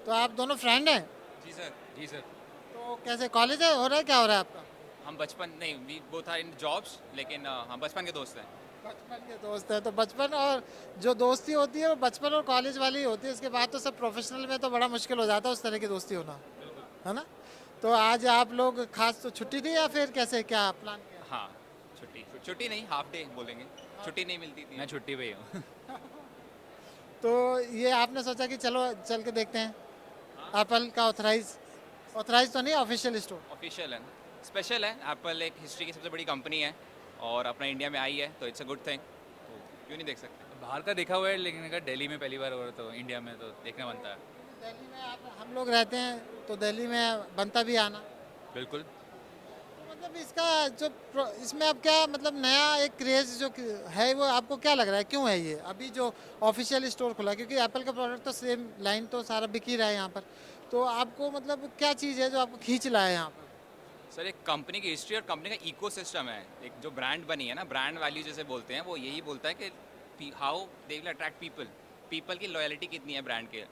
तो आप दोनों फ्रेंड हैं? जी सर। जी सर। तो कैसे कॉलेज है हो रहा है, क्या हो रहा है आपका? हम बचपन नहीं, we both are in jobs, लेकिन हम बचपन के दोस्त हैं। बचपन के दोस्त हैं, तो बचपन और जो दोस्ती होती है वो बचपन और कॉलेज वाली ही होती है, इसके बाद तो सब प्रोफेशनल में तो बड़ा मुश्किल हो जाता है उस तरह की दोस्ती होना, है ना? तो आज आप लोग खास तो छुट्टी थी या फिर कैसे क्या प्लान किया? हाँ, छुट्टी छुट्टी नहीं, हाफ डे बोलेंगे। छुट्टी नहीं मिलती थी, मैं छुट्टी पे ही हूँ। तो ये आपने सोचा कि चलो चल के देखते हैं एप्पल का ऑथराइज, ऑथराइज तो नहीं, ऑफिशियल स्टोर। ऑफिशियल है, स्पेशल है। एप्पल एक हिस्ट्री की सबसे बड़ी कंपनी है और अपना इंडिया में आई है, तो इट्स अ गुड थिंग। तो क्यों नहीं देख सकते। बाहर का देखा हुआ है, लेकिन अगर दिल्ली में पहली बार हो रहा तो इंडिया में तो देखना बनता है। दिल्ली में आप हम लोग रहते हैं तो दिल्ली में बनता भी आना। बिल्कुल। तो मतलब इसका जो इसमें अब क्या मतलब नया एक क्रेज जो है वो आपको क्या लग रहा है, क्यों है ये अभी जो ऑफिशियल स्टोर खुला? क्योंकि एप्पल का प्रोडक्ट तो सेम लाइन तो सारा बिक ही रहा है यहाँ पर, तो आपको मतलब क्या चीज़ है जो आपको खींच लाया है यहाँ पर? सर, एक कंपनी की हिस्ट्री और कंपनी का इकोसिस्टम है। एक जो ब्रांड बनी है ना, ब्रांड वैल्यू जैसे बोलते हैं, वो यही बोलता है कि how they will attract people, people की लॉयल्टी कितनी है ब्रांड के।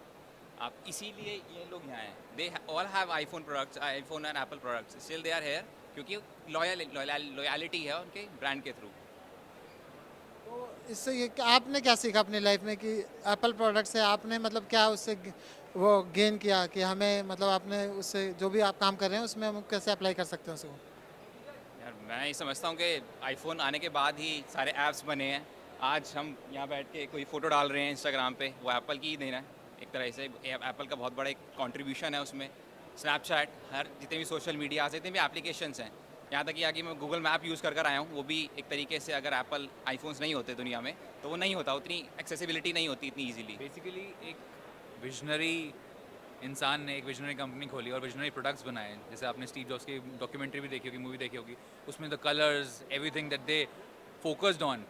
आप इसीलिए ये लोग यहाँ हैं। They all have iPhone products, iPhone and Apple products, still they are here, क्योंकि लॉयलिटी है उनके ब्रांड के थ्रू। तो इससे ये आपने क्या सीखा अपनी लाइफ में कि एप्पल प्रोडक्ट से आपने मतलब क्या उससे वो गेन किया कि हमें मतलब आपने उससे जो भी आप काम कर रहे हैं उसमें हम कैसे अप्लाई कर सकते हैं उसको? यार, मैं ये समझता हूँ कि आईफोन आने के बाद ही सारे ऐप्स बने हैं। आज हम यहाँ बैठ के कोई फ़ोटो डाल रहे हैं इंस्टाग्राम पे, वो एप्पल की ही देन है। एक तरह से एप्पल का बहुत बड़ा एक कंट्रीब्यूशन है उसमें। स्नैपचैट, हर जितने भी सोशल मीडिया, जितने भी एप्लीकेशंस हैं, यहाँ तक कि आगे मैं गूगल मैप यूज़ कर आया हूँ, वो भी एक तरीके से अगर एप्पल आईफोन्स नहीं होते दुनिया में, तो वो नहीं होता, उतनी एक्सेसिबिलिटी नहीं होती इतनी ईजिली। बेसिकली एक विजनरी इंसान ने एक विजनरी कंपनी खोली और विजनरी प्रोडक्ट्स बनाए। जैसे आपने स्टीव जॉब्स की डॉक्यूमेंट्री भी देखी होगी, मूवी देखी होगी। उसमें the colours, everything that they focused on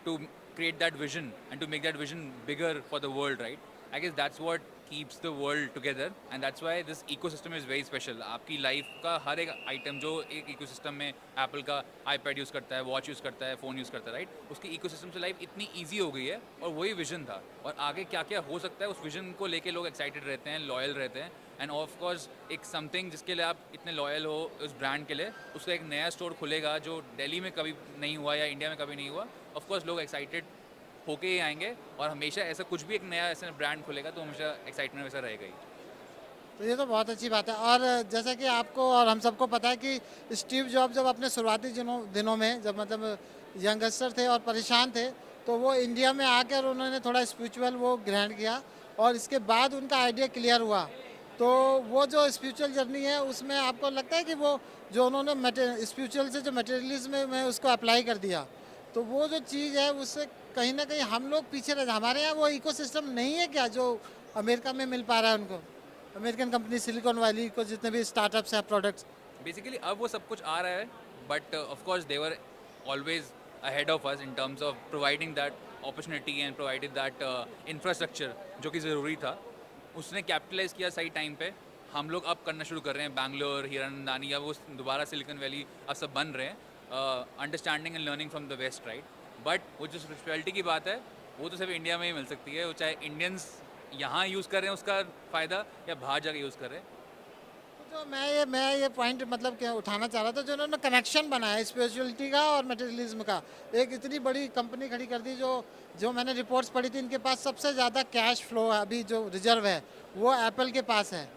to create that vision and to make that vision bigger for the world, right? I guess that's what keeps the world together and that's why this ecosystem is very special. आपकी life का हर एक item जो एक ecosystem में Apple का iPad use करता है, watch use करता है, फ़ोन यूज़ करता है, राइट? उसकी इकोसिस्टम से लाइफ इतनी ईजी हो गई है और वही विजन था। और आगे क्या क्या हो सकता है उस विजन को लेके लोग एक्साइटेड रहते हैं, लॉयल रहते हैं। एंड ऑफ कोर्स एक समथिंग जिसके लिए आप इतने लॉयल हो उस ब्रांड के लिए, उसका एक नया स्टोर खुलेगा जो दिल्ली में कभी नहीं हुआ या इंडिया में कभी नहीं हुआ। ऑफ कोर्स लोग एक्साइटेड होके ही आएंगे और हमेशा ऐसा कुछ भी एक नया ऐसा ब्रांड खुलेगा तो हमेशा एक्साइटमेंट वैसा रहेगा ही। तो ये तो बहुत अच्छी बात है। और जैसा कि आपको और हम सबको पता है कि स्टीव जॉब जब अपने शुरुआती दिनों दिनों में जब मतलब यंगस्टर थे और परेशान थे, तो वो इंडिया में आकर उन्होंने थोड़ा स्पिरिचुअल वो ग्रहण किया और इसके बाद उनका आइडिया क्लियर हुआ। तो वो जो स्पिरिचुअल जर्नी है उसमें आपको लगता है कि वो जो उन्होंने स्पिरिचुअल से जो मटेरियलिज्म में उसको अप्लाई कर दिया, तो वो जो चीज़ है उससे कहीं ना कहीं हम लोग पीछे रह, हमारे यहाँ वो इकोसिस्टम नहीं है क्या जो अमेरिका में मिल पा रहा है उनको, अमेरिकन कंपनी सिलिकॉन वैली को जितने भी स्टार्टअप्स हैं प्रोडक्ट्स? बेसिकली अब वो सब कुछ आ रहा है but of course they were always ahead of us in terms of providing that opportunity and provided that infrastructure जो कि ज़रूरी था। उसने कैपिटलाइज किया सही टाइम पे। हम लोग अब करना शुरू कर रहे हैं, बैंगलोर, हीरानंदानी, अब वो दोबारा सिलिकॉन वैली अब सब बन रहे हैं, understanding and learning from the West, right? But वो जो स्पिरिचुअलिटी की बात है वो तो सिर्फ इंडिया में ही मिल सकती है। वो चाहे इंडियंस यहाँ यूज़ कर रहे हैं उसका फ़ायदा या बाहर जाके यूज़ कर रहे हैं। तो जो मैं ये पॉइंट मतलब क्या उठाना चाह रहा था, जो उन्होंने कनेक्शन बनाया स्पिरिचुअलिटी का और मटेरियलिज्म का, एक इतनी बड़ी कंपनी खड़ी कर दी। जो जो मैंने रिपोर्ट्स पढ़ी थी, इनके पास सबसे ज़्यादा कैश फ्लो अभी जो रिजर्व है वो एप्पल के पास है।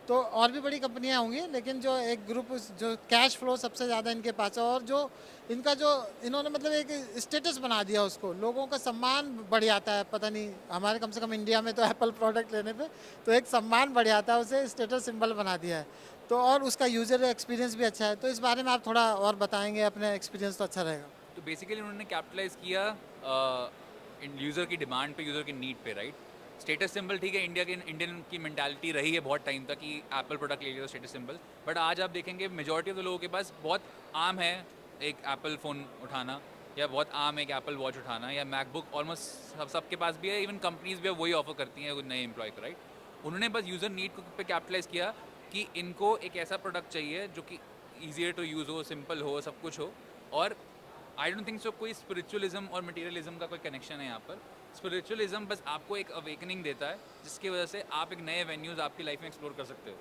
तो और भी बड़ी कंपनियां होंगी लेकिन जो एक ग्रुप जो कैश फ्लो सबसे ज़्यादा इनके पास है, और जो इनका जो इन्होंने मतलब एक स्टेटस बना दिया, उसको लोगों का सम्मान बढ़ जाता है। पता नहीं हमारे कम से कम इंडिया में तो एप्पल प्रोडक्ट लेने पे तो एक सम्मान बढ़ जाता है, उसे स्टेटस सिंबल बना दिया है। तो और उसका यूज़र एक्सपीरियंस भी अच्छा है। तो इस बारे में आप थोड़ा और बताएंगे अपने एक्सपीरियंस तो अच्छा रहेगा। तो बेसिकली उन्होंने कैपिटलाइज किया यूज़र की डिमांड पे, यूज़र की नीड पे, राइट? स्टेटस सिंबल ठीक है, इंडियन की मेंटालिटी रही है बहुत टाइम तक कि एप्पल प्रोडक्ट ले लिया तो स्टेटस सिंबल। बट आज आप देखेंगे मेजॉरिटी ऑफ द लोगों के पास बहुत आम है एक एप्पल फ़ोन उठाना, या बहुत आम है एक एप्पल वॉच उठाना, या मैकबुक ऑलमोस्ट सबके पास भी है। इवन कंपनीज भी अब वही ऑफर करती हैं नए एम्प्लॉय को, राइट? उन्होंने बस यूज़र नीड पे कैपिटलाइज किया कि इनको एक ऐसा प्रोडक्ट चाहिए जो कि ईजियर टू यूज़ हो, सिंपल हो, सब कुछ हो। और आई डोंट थिंक सो कोई स्पिरिचुअलिज्म और मटेरियलिज्म का कोई कनेक्शन है यहाँ पर। स्पिरिचुअलिज्म बस आपको एक अवेकनिंग देता है जिसकी वजह से आप एक नए वेन्यूज़ आपकी लाइफ में एक्सप्लोर कर सकते हो।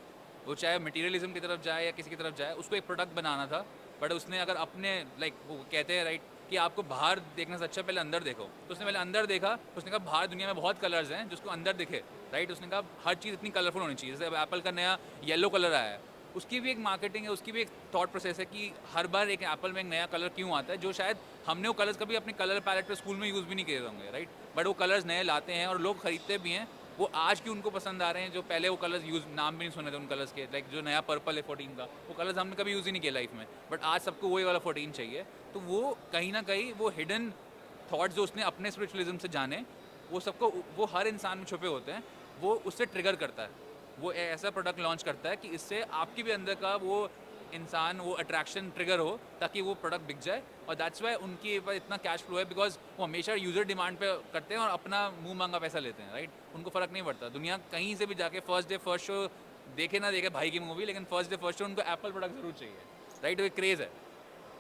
वो चाहे मटेरियलिज्म की तरफ जाए या किसी की तरफ जाए, उसको एक प्रोडक्ट बनाना था, बट उसने अगर अपने वो कहते हैं राइट कि आपको बाहर देखने से अच्छा पहले अंदर देखो, तो उसने पहले अंदर देखा, उसने कहा बाहर दुनिया में बहुत कलर्स हैं जिसको अंदर दिखे, राइट। उसने कहा हर चीज़ इतनी कलरफुल होनी चाहिए। जैसे एप्पल का नया येलो कलर आया है, उसकी भी एक मार्केटिंग है, उसकी भी एक थॉट प्रोसेस है कि हर बार एक एप्पल में एक नया कलर क्यों आता है, जो शायद हमने वो कलर्स कभी अपने कलर पैलेट पे स्कूल में यूज़ भी नहीं किए होंगे, राइट। बट वो कलर्स नए लाते हैं और लोग खरीदते भी हैं। वो आज क्यों उनको पसंद आ रहे हैं जो पहले वो कलर्स यूज़ नाम भी नहीं सुने थे उन कलर्स के, लाइक जो नया पर्पल है 14 का, वो कलर्स हमने कभी यूज़ ही नहीं किया लाइफ में, बट आज सबको वही वाला 14 चाहिए। तो वो कहीं ना कहीं वो हिडन थॉट्स जो उसने अपने स्पिरिचुअलिज्म से जाने, वो सबको, वो हर इंसान में छुपे होते हैं, वो उससे ट्रिगर करता है। वो ऐसा प्रोडक्ट लॉन्च करता है कि इससे आपकी भी अंदर का वो इंसान, वो अट्रैक्शन ट्रिगर हो ताकि वो प्रोडक्ट बिक जाए। और दैट्स वाई उनके पास इतना कैश फ्लो है, बिकॉज वो हमेशा यूज़र डिमांड पे करते हैं और अपना मुंह मांगा पैसा लेते हैं, राइट। उनको फ़र्क नहीं पड़ता, दुनिया कहीं से भी जाके फर्स्ट डे फर्स्ट शो देखे ना देखे भाई की मूवी, लेकिन फर्स्ट डे फर्स्ट शो उनको एप्पल प्रोडक्ट ज़रूर चाहिए, राइट। वो एक क्रेज़ है।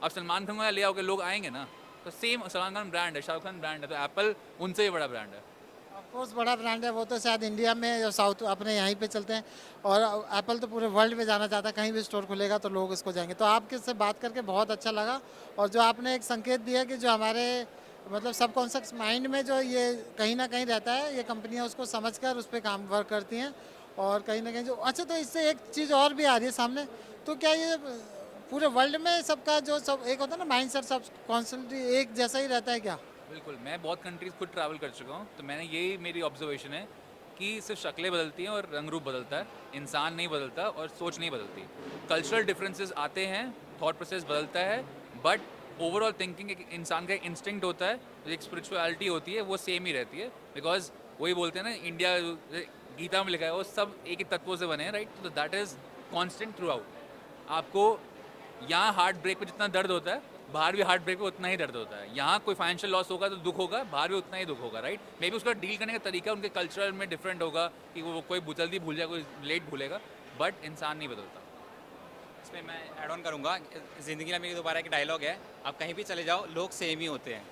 अब सलमान खान को ले आओगे, लोग आएंगे ना। तो सेम सलमान खान ब्रांड है, शाहरुख खान ब्रांड है, तो एप्पल उनसे भी बड़ा ब्रांड है। ऑफकोर्स बड़ा ब्रांड है वो, तो शायद इंडिया में या साउथ अपने यहीं पे चलते हैं, और एप्पल तो पूरे वर्ल्ड में जाना चाहता है, कहीं भी स्टोर खुलेगा तो लोग उसको जाएंगे। तो आपके से बात करके बहुत अच्छा लगा, और जो आपने एक संकेत दिया कि जो हमारे मतलब सबकॉन्शियस माइंड में जो ये कहीं ना कहीं रहता है, ये कंपनियां उसको समझकर उस पर काम वर्क करती हैं, और कहीं ना कहीं जो अच्छा, तो इससे एक चीज़ और भी आ रही है सामने, तो क्या ये पूरे वर्ल्ड में सबका जो सब एक होता है ना माइंड सेट, सब कॉन्स्टेंटली एक जैसा ही रहता है क्या? बिल्कुल, मैं बहुत कंट्रीज़ खुद ट्रैवल कर चुका हूँ, तो मैंने यही मेरी ऑब्जर्वेशन है कि सिर्फ शक्लें बदलती हैं और रंग रूप बदलता है, इंसान नहीं बदलता और सोच नहीं बदलती। कल्चरल डिफरेंसेस आते हैं, थॉट प्रोसेस बदलता है, बट ओवरऑल थिंकिंग एक इंसान का इंस्टिंक्ट होता है, जो एक स्पिरिचुअलिटी होती है वो सेम ही रहती है। बिकॉज वही बोलते हैं ना, इंडिया गीता में लिखा है वो सब एक ही तत्वों से बने हैं, राइट। तो that is constant through out. आपको यहाँ हार्ट ब्रेक पे जितना दर्द होता है, बाहर भी हार्ट ब्रेक पे उतना ही दर्द होता है। यहाँ कोई फाइनेंशियल लॉस होगा तो दुख होगा, बाहर भी उतना ही दुख होगा, राइट। मे बी उसका डील करने का तरीका उनके कल्चरल में डिफरेंट होगा कि वो कोई जल्दी भूल जाए, कोई लेट भूलेगा, बट इंसान नहीं बदलता। इसमें मैं ऐड ऑन करूँगा, ज़िंदगी में मेरी दोबारा एक डायलॉग है, आप कहीं भी चले जाओ लोग सेम ही होते हैं।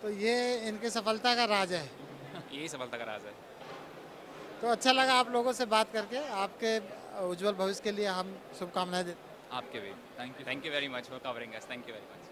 तो ये इनके सफलता का राज है। यही सफलता का राज है। तो अच्छा लगा आप लोगों से बात करके, आपके उज्जवल भविष्य के लिए हम शुभकामनाएं देते हैं। आपके भी thank you. Thank you very much for covering us, thank you very much.